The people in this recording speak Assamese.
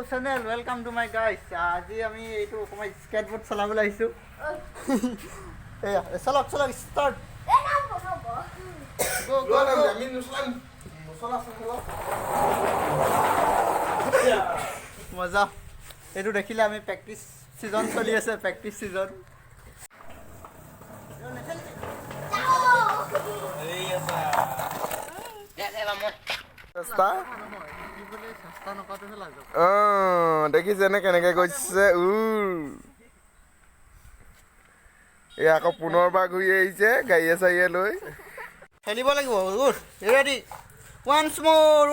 channel, welcome to my guys. আজি আমি এইটো অকমান skateboard চলাবলৈ আহিছো। এয়া চলক start. Go. আমি নুচলাম। মছলা চলা। মজা। এইটো দেখিলে আমি প্ৰেক্টিস সিজন চলি আছে, প্ৰেক্টিস সিজন। দেখিছেনে কেনেকে গৈছে এই আকৌ পুনৰবাৰ ঘূৰি আহিছে গাড়ীয়ে চাৰিয়ে লৈ খেলিব লাগিব ৰেডি once more